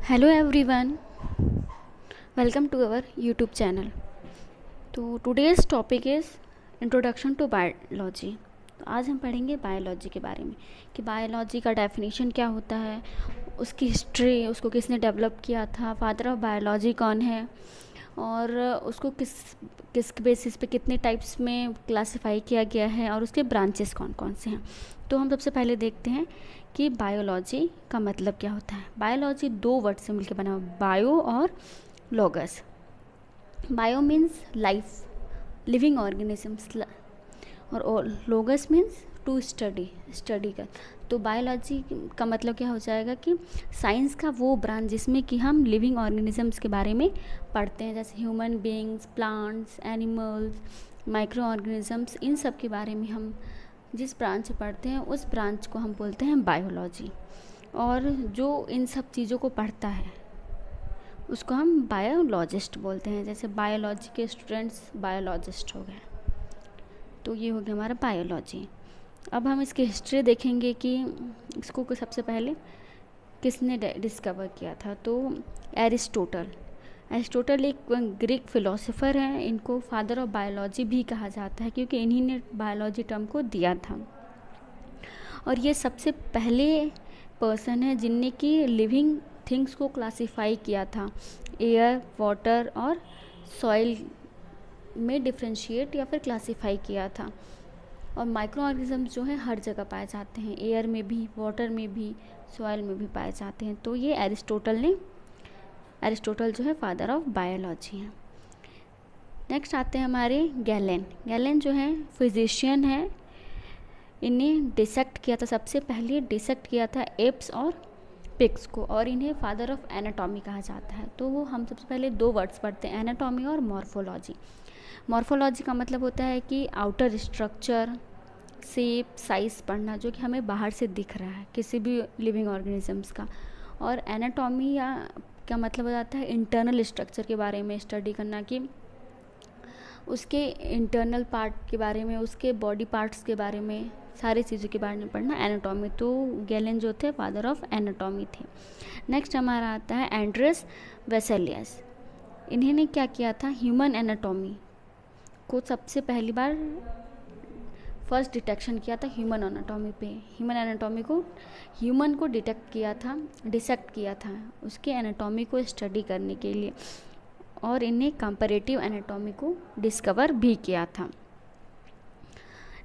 Hello everyone, welcome to our YouTube channel. तो today's topic is introduction to biology. तो आज हम पढ़ेंगे बायोलॉजी के बारे में कि बायोलॉजी का डेफिनेशन क्या होता है, उसकी हिस्ट्री, उसको किसने डेवलप किया था, फादर ऑफ बायोलॉजी कौन है और उसको किस बेसिस पे कितने टाइप्स में क्लासिफाई किया गया है और उसके ब्रांचेस कौन कौन से हैं। तो हम सबसे पहले देखते हैं कि बायोलॉजी का मतलब क्या होता है। बायोलॉजी दो वर्ड से मिलकर बना हुआ, बायो और logos. Bio means life, living organisms, और लॉगस मीन्स टू स्टडी कर। तो बायोलॉजी का मतलब क्या हो जाएगा कि साइंस का वो ब्रांच जिसमें कि हम लिविंग ऑर्गेनिजम्स के बारे में पढ़ते हैं, जैसे human beings, plants, animals, microorganisms, इन सब के बारे में हम जिस ब्रांच से पढ़ते हैं उस ब्रांच को हम बोलते हैं बायोलॉजी। और जो इन सब चीज़ों को पढ़ता है उसको हम बायोलॉजिस्ट बोलते हैं। जैसे बायोलॉजी के स्टूडेंट्स बायोलॉजिस्ट हो गए। तो ये हो गया हमारा बायोलॉजी। अब हम इसकी हिस्ट्री देखेंगे कि इसको सबसे पहले किसने डिस्कवर किया था। तो एरिस्टोटल एक ग्रीक फिलोसोफर हैं। इनको फादर ऑफ बायोलॉजी भी कहा जाता है क्योंकि इन्हीं ने बायोलॉजी टर्म को दिया था। और ये सबसे पहले पर्सन है जिनने कि लिविंग थिंग्स को क्लासिफाई किया था, एयर, वाटर और सॉइल में डिफ्रेंशिएट या फिर क्लासिफाई किया था। और माइक्रो ऑर्गेनिजम्स जो हैं हर जगह पाए जाते हैं, एयर में भी, वाटर में भी, सॉइल में भी पाए जाते हैं। तो ये एरिस्टोटल जो है फादर ऑफ बायोलॉजी है। नेक्स्ट आते हैं हमारे गैलेन जो है फिजिशियन है। इन्हें डिसेक्ट किया था, सबसे पहले डिसेक्ट किया था एप्स और पिग्स को, और इन्हें फादर ऑफ एनाटॉमी कहा जाता है। तो वो हम सबसे पहले दो वर्ड्स पढ़ते हैं, एनाटॉमी और मॉर्फोलॉजी। मॉर्फोलॉजी का मतलब होता है कि आउटर स्ट्रक्चर, शेप, साइज़ पढ़ना जो कि हमें बाहर से दिख रहा है किसी भी लिविंग ऑर्गेनिजम्स का। और एनाटॉमी या क्या मतलब हो जाता है इंटरनल स्ट्रक्चर के बारे में स्टडी करना, कि उसके इंटरनल पार्ट के बारे में, उसके बॉडी पार्ट्स के बारे में, सारी चीज़ों के बारे में पढ़ना एनाटॉमी। तो गैलेन जो थे फादर ऑफ एनाटॉमी थे। नेक्स्ट हमारा आता है एंड्रेस वेसेलियस। इन्होंने क्या किया था, ह्यूमन एनाटॉमी को सबसे पहली बार फर्स्ट डिटेक्शन किया था ह्यूमन एनाटॉमी पे। ह्यूमन को डिटेक्ट किया था, डिसेक्ट किया था उसके एनाटॉमी को स्टडी करने के लिए, और इन्हें कंपैरेटिव एनाटॉमी को डिस्कवर भी किया था।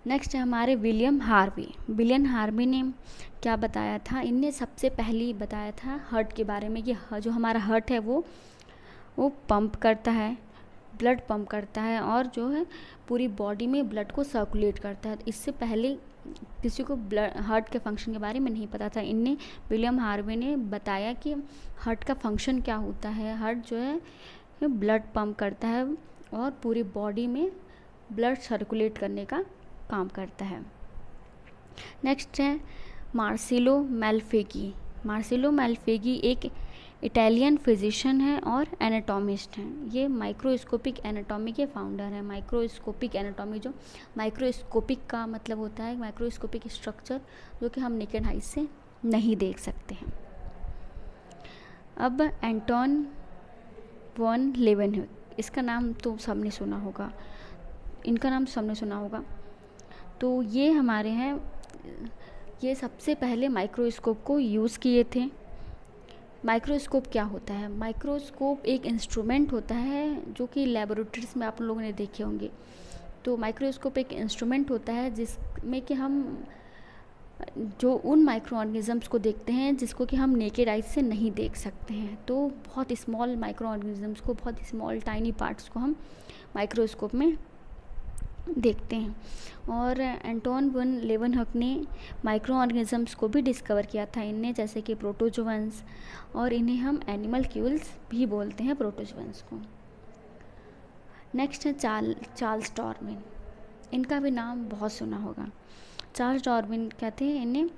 नेक्स्ट है हमारे विलियम हार्वी ने क्या बताया था, इनने सबसे पहले बताया था हार्ट के बारे में कि जो हमारा हार्ट है वो पंप करता है, ब्लड पंप करता है और जो है पूरी बॉडी में ब्लड को सर्कुलेट करता है। इससे पहले किसी को हार्ट के फंक्शन के बारे में नहीं पता था। विलियम हार्वी ने बताया कि हार्ट का फंक्शन क्या होता है। हार्ट जो है ब्लड पंप करता है और पूरी बॉडी में ब्लड सर्कुलेट करने का काम करता है। नेक्स्ट है मार्सिलो मैल्फेगी एक इटालियन फिजिशियन है और एनाटॉमिस्ट हैं। ये माइक्रोस्कोपिक एनाटॉमी के फाउंडर हैं। माइक्रोस्कोपिक एनाटॉमी, जो माइक्रोस्कोपिक का मतलब होता है माइक्रोस्कोपिक स्ट्रक्चर जो कि हम नेकेड आइज से नहीं देख सकते हैं। अब एंटोन वॉन लेवेनहुइक, इसका नाम तो सबने सुना होगा, इनका नाम सबने सुना होगा। तो ये हमारे हैं, ये सबसे पहले माइक्रोस्कोप को यूज़ किए थे। माइक्रोस्कोप क्या होता है, माइक्रोस्कोप एक इंस्ट्रूमेंट होता है जो कि लेबोरेटरीज में आप लोगों ने देखे होंगे। तो माइक्रोस्कोप एक इंस्ट्रूमेंट होता है जिसमें कि हम जो उन माइक्रो ऑर्गेनिजम्स को देखते हैं जिसको कि हम नेकेड आइज से नहीं देख सकते हैं। तो बहुत स्मॉल माइक्रो ऑर्गेनिजम्स को, बहुत स्मॉल टाइनी पार्ट्स को हम माइक्रोस्कोप में देखते हैं। और एंटोन वन लेवेनहुइक ने माइक्रो ऑर्गेनिजम्स को भी डिस्कवर किया था इनने, जैसे कि प्रोटोजोअन्स, और इन्हें हम एनिमल्क्यूल्स भी बोलते हैं प्रोटोजोअन्स को। नेक्स्ट है चार्ल्स डार्विन, इनका भी नाम बहुत सुना होगा। चार्ल्स डार्विन कहते हैं, इन्हें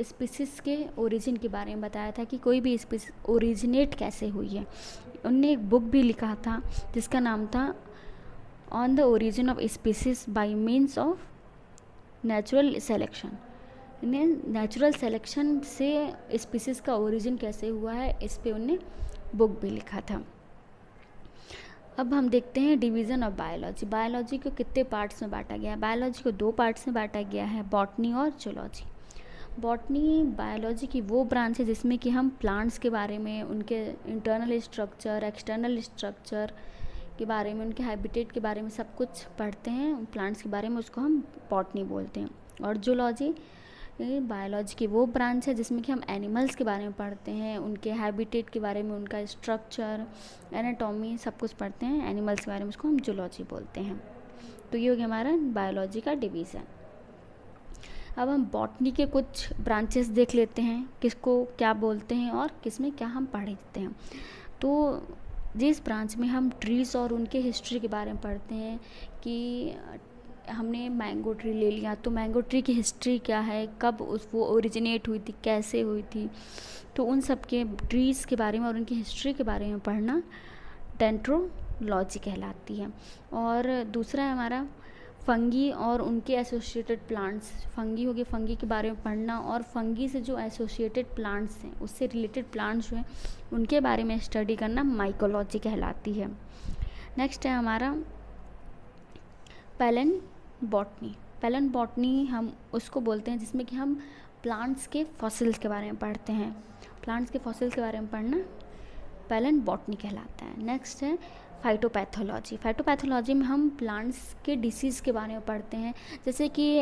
स्पीसीज़ के ओरिजिन के बारे में बताया था कि कोई भी स्पीसीज ओरिजिनेट कैसे हुई है। उनने एक बुक भी लिखा था जिसका नाम था on the origin of species bye means of natural selection. इन्हें नेचुरल सिलेक्शन से स्पीसीज़ का ओरिजिन कैसे हुआ है, इस पे उन्हें बुक भी लिखा था। अब हम देखते हैं डिवीज़न ऑफ बायोलॉजी। बायोलॉजी को कितने पार्ट्स में बांटा गया है? बायोलॉजी को 2 पार्ट्स में बांटा गया है, बॉटनी और जूलॉजी। बॉटनी बायोलॉजी की वो ब्रांच है जिसमें कि हम प्लांट्स के बारे में, उनके इंटरनल स्ट्रक्चर, एक्सटर्नल स्ट्रक्चर के बारे में, उनके हैबिटेट के बारे में सब कुछ पढ़ते हैं। प्लांट्स के बारे में उसको हम बॉटनी बोलते हैं। और जूलॉजी बायोलॉजी की वो ब्रांच है जिसमें कि हम एनिमल्स के बारे में पढ़ते हैं, उनके हैबिटेट के बारे में, उनका स्ट्रक्चर, एनाटॉमी सब कुछ पढ़ते हैं। एनिमल्स के बारे में उसको हम जूलॉजी बोलते हैं। तो ये हो गया हमारा बायोलॉजी का डिवीज़न। अब हम बॉटनी के कुछ ब्रांचेस देख लेते हैं, किसको क्या बोलते हैं और किसमें क्या हम पढ़ते हैं। तो जिस ब्रांच में हम ट्रीज़ और उनके हिस्ट्री के बारे में पढ़ते हैं कि हमने मैंगो ट्री ले लिया तो मैंगो ट्री की हिस्ट्री क्या है, कब वो ओरिजिनेट हुई थी, कैसे हुई थी, तो उन सब के ट्रीज़ के बारे में और उनकी हिस्ट्री के बारे में पढ़ना डेंड्रोलॉजी कहलाती है। और दूसरा है हमारा फंगी और उनके एसोसिएटेड प्लांट्स। फंगी हो गए, फंगी के बारे में पढ़ना, और फंगी से जो एसोसिएटेड प्लांट्स हैं, उससे रिलेटेड प्लांट्स जो हैं उनके बारे में स्टडी करना माइकोलॉजी कहलाती है। नेक्स्ट है हमारा पैलेन बॉटनी। पैलेन बॉटनी हम उसको बोलते हैं जिसमें कि हम प्लांट्स के फॉसिल्स के बारे में पढ़ते हैं। प्लांट्स के फॉसिल्स के बारे में पढ़ना पैलेन बॉटनी कहलाता है। नेक्स्ट है फाइटोपैथोलॉजी। फाइटोपैथोलॉजी में हम प्लांट्स के डिसीज़ के बारे में पढ़ते हैं। जैसे कि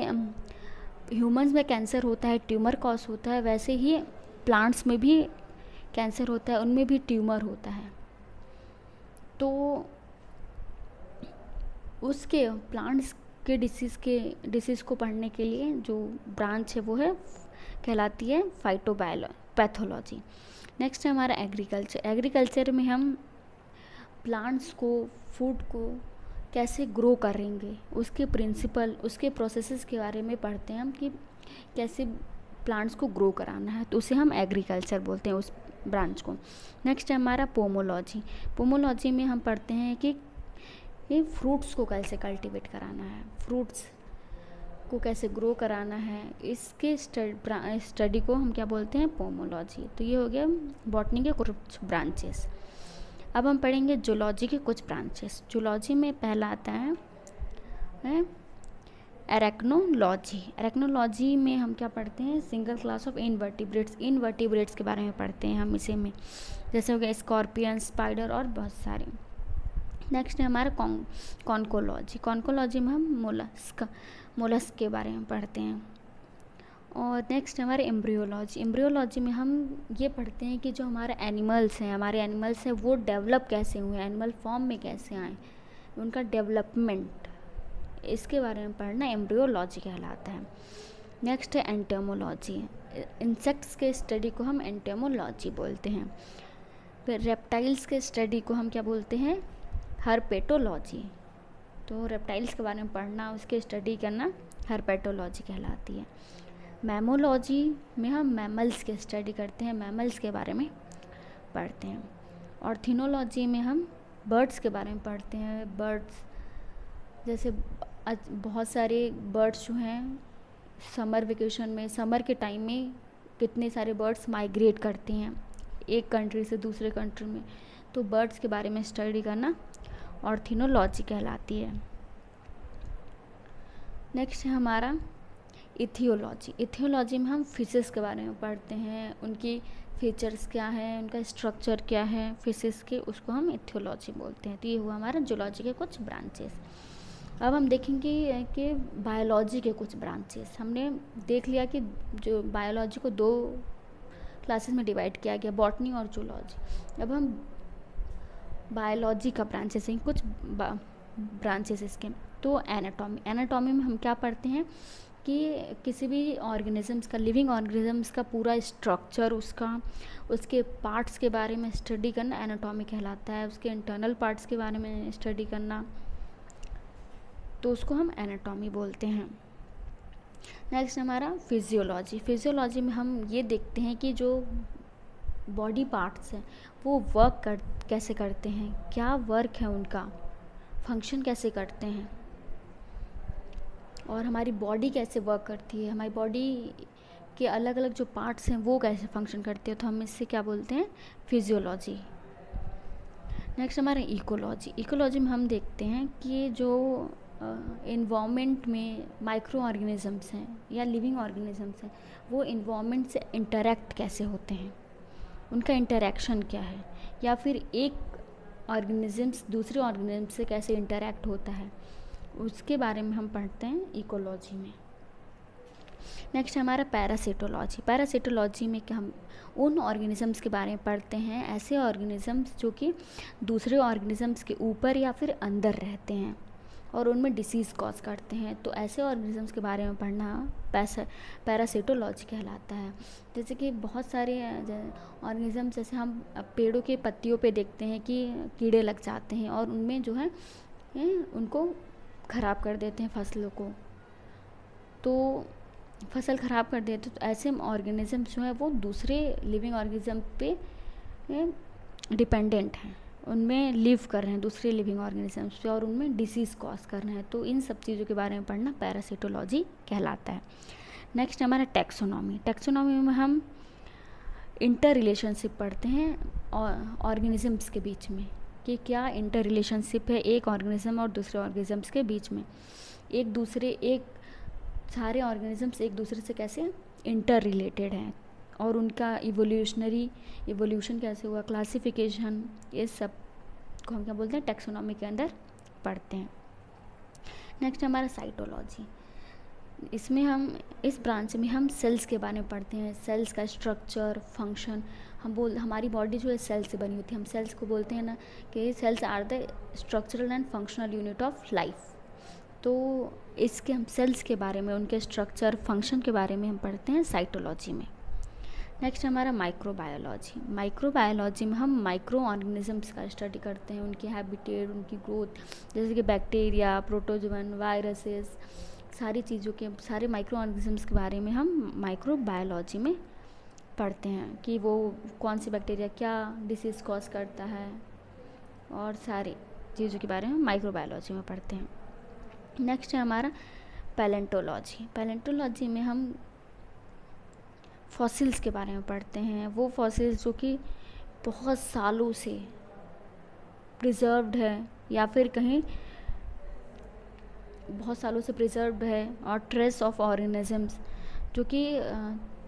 ह्यूमंस में कैंसर होता है, ट्यूमर कॉज होता है, वैसे ही प्लांट्स में भी कैंसर होता है, उनमें भी ट्यूमर होता है। तो उसके प्लांट्स के डिसीज़ को पढ़ने के लिए जो ब्रांच है वो है कहलाती है फाइटोपैथोलॉजी। नेक्स्ट है हमारा एग्रीकल्चर। एग्रीकल्चर में हम प्लांट्स को, फूड को कैसे ग्रो करेंगे, उसके प्रिंसिपल, उसके प्रोसेसेस के बारे में पढ़ते हैं हम कि कैसे प्लांट्स को ग्रो कराना है, तो उसे हम एग्रीकल्चर बोलते हैं उस ब्रांच को। नेक्स्ट है हमारा पोमोलॉजी। पोमोलॉजी में हम पढ़ते हैं कि ये फ्रूट्स को कैसे कल्टीवेट कराना है, फ्रूट्स को कैसे ग्रो कराना है, इसके स्टडी को हम क्या बोलते हैं, पोमोलॉजी। तो ये हो गया बॉटनी के कुछ ब्रांचेस। अब हम पढ़ेंगे जूलॉजी के कुछ ब्रांचेस। जूलॉजी में पहला आता है एरेक्नोलॉजी। एरेक्नोलॉजी में हम क्या पढ़ते हैं, single class of invertebrates. Invertebrates के बारे में पढ़ते हैं हम इसे में, जैसे हो गया स्कॉर्पियन, स्पाइडर और बहुत सारे। नेक्स्ट है हमारा कॉन्कोलॉजी। कॉन्कोलॉजी में हम मोलस्क के बारे में पढ़ते हैं। और नेक्स्ट हमारे एम्ब्रियोलॉजी। एम्ब्रियोलॉजी में हम ये पढ़ते हैं कि जो हमारे एनिमल्स हैं वो डेवलप कैसे हुए, एनिमल फॉर्म में कैसे आए, उनका डेवलपमेंट, इसके बारे में पढ़ना एम्ब्रियोलॉजी कहलाता है। नेक्स्ट है एंटोमोलॉजी। इंसेक्ट्स के स्टडी को हम एंटोमोलॉजी बोलते हैं। फिर रेप्टाइल्स के स्टडी को हम क्या बोलते हैं, हर्पेटोलॉजी। तो रेप्टाइल्स के बारे में पढ़ना, उसके स्टडी करना हर्पेटोलॉजी कहलाती है। मैमोलॉजी में हम मैमल्स के स्टडी करते हैं, मैमल्स के बारे में पढ़ते हैं। और थिनोलॉजी में हम बर्ड्स के बारे में पढ़ते हैं। बर्ड्स जैसे बहुत सारे बर्ड्स जो हैं समर वेकेशन में, समर के टाइम में कितने सारे बर्ड्स माइग्रेट करते हैं एक कंट्री से दूसरे कंट्री में, तो बर्ड्स के बारे में स्टडी करना और थिनोलॉजी कहलाती है। नेक्स्ट है हमारा इथियोलॉजी। इथियोलॉजी में हम फिशेस के बारे में पढ़ते हैं, उनकी फीचर्स क्या है, उनका स्ट्रक्चर क्या है फिशेस के, उसको हम इथियोलॉजी बोलते हैं। तो ये हुआ हमारा जूलॉजी के कुछ ब्रांचेस। अब हम देखेंगे कि बायोलॉजी के कुछ ब्रांचेस। हमने देख लिया कि जो बायोलॉजी को 2 क्लासेस में डिवाइड किया गया, बॉटनी और जूलॉजी। अब हम बायोलॉजी का ब्रांचेस हैं, कुछ ब्रांचेस इसके। तो एनाटॉमी। एनाटॉमी में हम क्या पढ़ते हैं कि किसी भी ऑर्गेनिजम्स का, लिविंग ऑर्गेनिजम्स का पूरा स्ट्रक्चर, उसके पार्ट्स के बारे में स्टडी करना एनाटॉमी कहलाता है। उसके इंटरनल पार्ट्स के बारे में स्टडी करना, तो उसको हम एनाटॉमी बोलते हैं। नेक्स्ट हमारा फिजियोलॉजी। फिजियोलॉजी में हम ये देखते हैं कि जो बॉडी पार्ट्स हैं वो कैसे करते हैं, क्या वर्क है उनका, फंक्शन कैसे करते हैं, और हमारी बॉडी कैसे वर्क करती है, हमारी बॉडी के अलग अलग जो पार्ट्स हैं वो कैसे फंक्शन करते हैं, तो हम इससे क्या बोलते हैं, फिजियोलॉजी। नेक्स्ट हमारा इकोलॉजी। इकोलॉजी में हम देखते हैं कि जो इन्वामेंट में माइक्रो ऑर्गेनिज़म्स हैं या लिविंग ऑर्गेनिज़म्स हैं, वो इन्वामेंट से इंटरेक्ट कैसे होते हैं, उनका इंटरेक्शन क्या है, या फिर एक ऑर्गेनिज़म्स दूसरे ऑर्गेनिज्म से कैसे इंटरेक्ट होता है, उसके बारे में हम पढ़ते हैं इकोलॉजी में। नेक्स्ट हमारा पैरासिटोलॉजी। पैरासिटोलॉजी में क्या हम उन ऑर्गेनिज़म्स के बारे में पढ़ते हैं, ऐसे ऑर्गेनिज़म्स जो कि दूसरे ऑर्गेनिज़म्स के ऊपर या फिर अंदर रहते हैं और उनमें डिसीज़ कॉज करते हैं, तो ऐसे ऑर्गेनिज़म्स के बारे में पढ़ना पैरासिटोलॉजी कहलाता है। जैसे कि बहुत सारे ऑर्गेनिज़म्स, जैसे हम पेड़ों के पत्तियों पे देखते हैं कि कीड़े लग जाते हैं और उनमें जो है उनको ख़राब कर देते हैं फसलों को, तो फसल ख़राब कर देते, तो ऐसे ऑर्गेनिज़म्स जो है वो दूसरे लिविंग ऑर्गेनिज़म पे डिपेंडेंट हैं, उनमें लिव कर रहे हैं दूसरे लिविंग ऑर्गेनिजम्स पे और उनमें डिसीज़ कॉज कर रहे हैं, तो इन सब चीज़ों के बारे में पढ़ना पैरासिटोलॉजी कहलाता है। नेक्स्ट हमारा टैक्सोनॉमी। टैक्सोनॉमी में हम इंटर रिलेशनशिप पढ़ते हैं ऑर्गेनिजम्स के बीच में, कि क्या इंटर रिलेशनशिप है एक ऑर्गेनिज्म और दूसरे ऑर्गेनिजम्स के बीच में, सारे ऑर्गेनिजम्स एक दूसरे से कैसे इंटर रिलेटेड हैं और उनका इवोल्यूशन कैसे हुआ, क्लासिफिकेशन, ये सब को हम क्या बोलते हैं, टैक्सोनॉमी के अंदर पढ़ते हैं। नेक्स्ट हमारा साइटोलॉजी। इसमें हम इस ब्रांच में हम सेल्स के बारे में पढ़ते हैं, सेल्स का स्ट्रक्चर, फंक्शन। हमारी बॉडी जो है सेल से बनी होती है, हम सेल्स को बोलते हैं ना कि cells are the structural and functional unit of life. तो इसके हम सेल्स के बारे में, उनके स्ट्रक्चर, फंक्शन के बारे में हम पढ़ते हैं साइटोलॉजी में। नेक्स्ट हमारा माइक्रोबायोलॉजी। माइक्रोबायोलॉजी में हम माइक्रो ऑर्गेनिजम्स का स्टडी करते हैं, उनकी हैबिटेट, उनकी ग्रोथ, जैसे कि बैक्टीरिया, प्रोटोजोवन, वायरसेस, सारी चीज़ों के, सारे माइक्रो ऑर्गेनिजम्स के बारे में हम माइक्रोबायोलॉजी में पढ़ते हैं कि वो कौन सी बैक्टीरिया क्या डिसीज़ कॉज करता है, और सारी चीज़ों के बारे में माइक्रोबायोलॉजी में पढ़ते हैं। नेक्स्ट है हमारा पैलेंटोलॉजी। पैलेंटोलॉजी में हम फॉसिल्स के बारे में पढ़ते हैं, वो फॉसिल्स जो कि बहुत सालों से प्रिजर्व्ड है या फिर कहीं बहुत सालों से प्रिजर्व्ड है, और ट्रेस ऑफ ऑर्गेनिजम्स जो कि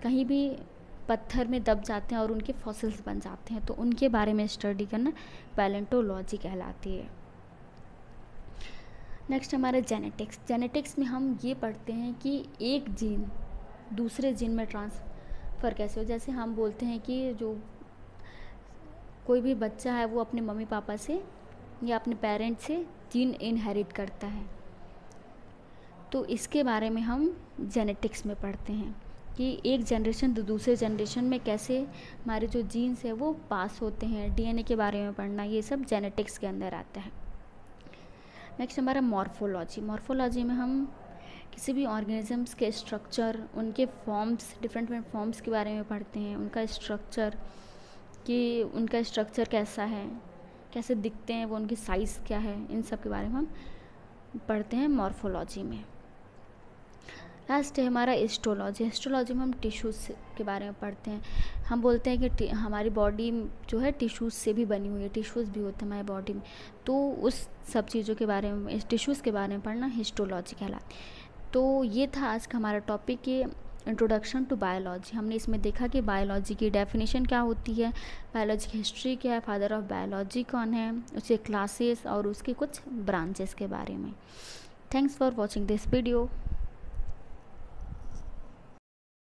कहीं भी पत्थर में दब जाते हैं और उनके फॉसिल्स बन जाते हैं, तो उनके बारे में स्टडी करना पैलेंटोलॉजी कहलाती है। नेक्स्ट हमारा जेनेटिक्स। जेनेटिक्स में हम ये पढ़ते हैं कि एक जीन दूसरे जीन में ट्रांसफ़र कैसे हो। जैसे हम बोलते हैं कि जो कोई भी बच्चा है वो अपने मम्मी पापा से या अपने पेरेंट्स से जीन इनहेरिट करता है, तो इसके बारे में हम जेनेटिक्स में पढ़ते हैं कि एक जनरेशन तो दूसरे जनरेशन में कैसे हमारे जो जीन्स है वो पास होते हैं, डीएनए के बारे में पढ़ना, ये सब जेनेटिक्स के अंदर आता है। नेक्स्ट हमारा मॉर्फोलॉजी। मॉर्फोलॉजी में हम किसी भी ऑर्गेनिजम्स के स्ट्रक्चर, उनके फॉर्म्स, डिफरेंट फॉर्म्स के बारे में पढ़ते हैं, उनका स्ट्रक्चर, कि उनका स्ट्रक्चर कैसा है, कैसे दिखते हैं वो, उनकी साइज़ क्या है, इन सब के बारे में हम पढ़ते हैं मॉर्फोलॉजी में। लास्ट है हमारा हिस्टोलॉजी। हिस्टोलॉजी में हम टिश्यूज़ के बारे में पढ़ते हैं। हम बोलते हैं कि हमारी बॉडी जो है टिश्यूज़ से भी बनी हुई है, टिश्यूज़ भी होते हैं हमारी बॉडी में, तो उस सब चीज़ों के बारे में, इस टिश्यूज़ के बारे में पढ़ना हिस्टोलॉजी कहलाती है। तो ये था आज का हमारा टॉपिक, कि इंट्रोडक्शन टू बायोलॉजी। हमने इसमें देखा कि बायोलॉजी की डेफिनेशन क्या होती है, बायोलॉजी की हिस्ट्री क्या है, फादर ऑफ बायोलॉजी कौन है, उसके क्लासेस और उसके कुछ ब्रांचेस के बारे में। Thanks for watching this video.